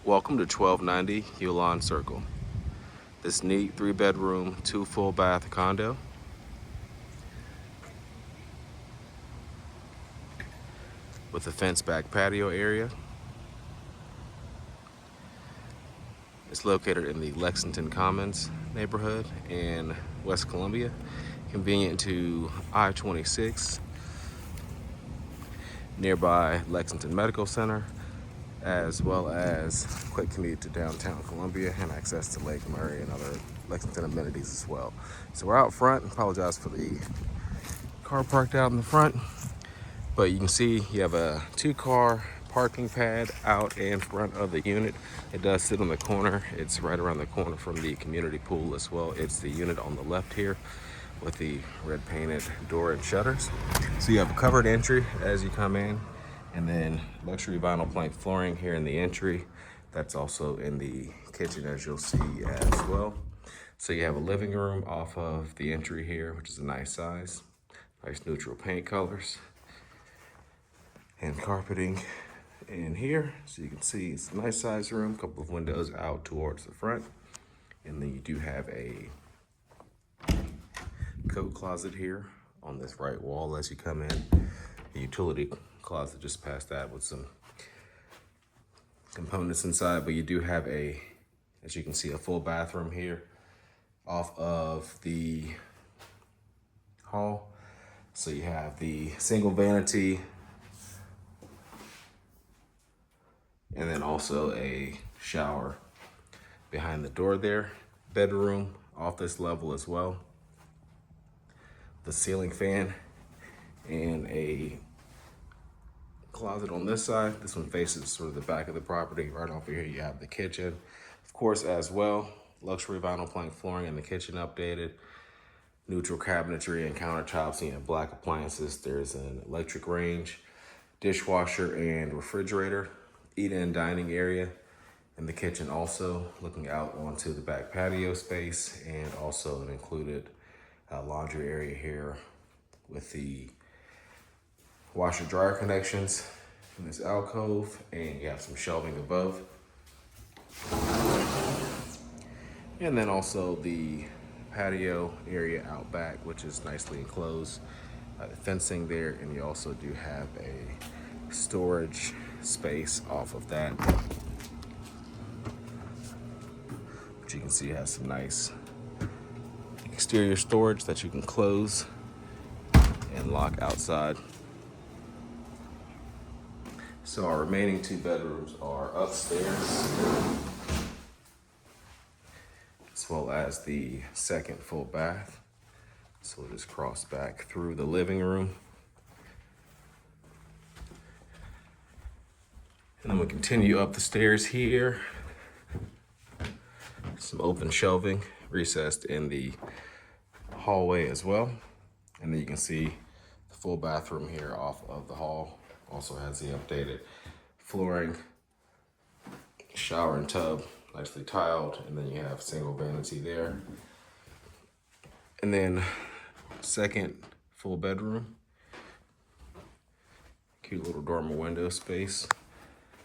Welcome to 1290 Hulon Circle. This neat 3-bedroom, 2 full bath condo with a fenced back patio area. It's located in the Lexington Commons neighborhood in West Columbia, convenient to I-26, nearby Lexington Medical Center, as well as quick commute to downtown Columbia and access to Lake Murray and other Lexington amenities as well. So we're out front. Apologize for the car parked out in the front, but you can see you have a 2-car parking pad out in front of the unit. It does sit on the corner. It's right around the corner from the community pool as well. It's the unit on the left here with the red painted door and shutters. So you have a covered entry as you come in, and then luxury vinyl plank flooring here in the entry. That's also in the kitchen, as you'll see as well. So you have a living room off of the entry here, which is a nice size. Nice neutral paint colors. And carpeting in here. So you can see it's a nice size room, couple of windows out towards the front. And then you do have a coat closet here on this right wall as you come in. A utility closet just past that with some components inside, but you do have a, as you can see, a full bathroom here off of the hall. So you have the single vanity and then also a shower behind the door there. Bedroom off this level as well. The ceiling fan and a closet on this side. This one faces sort of the back of the property. Right off here you have the kitchen, of course, as well. Luxury vinyl plank flooring in the kitchen updated. Neutral cabinetry and countertops, and you have black appliances. There's an electric range, dishwasher, and refrigerator. Eat-in dining area in the kitchen also, looking out onto the back patio space, and also an included laundry area here with the washer dryer connections in this alcove, and you have some shelving above. And then also the patio area out back, which is nicely enclosed. Fencing there, and you also do have a storage space off of that. But you can see it has some nice exterior storage that you can close and lock outside. So our remaining 2 bedrooms are upstairs, as well as the second full bath. So we'll just cross back through the living room. And then we continue up the stairs here. Some open shelving recessed in the hallway as well. And then you can see the full bathroom here off of the hall. Also has the updated flooring, shower and tub, nicely tiled, and then you have single vanity there. And then second full bedroom, cute little dormer window space,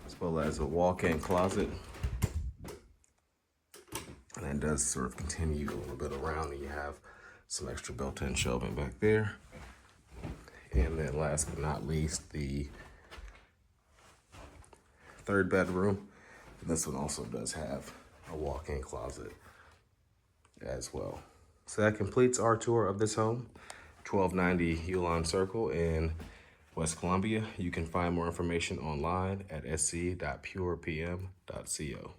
as well as a walk-in closet. And then does sort of continue a little bit around, and you have some extra built-in shelving back there. And then last but not least, the 3rd bedroom. And this one also does have a walk-in closet as well. So that completes our tour of this home, 1290 Hulon Circle in West Columbia. You can find more information online at sc.purepm.co.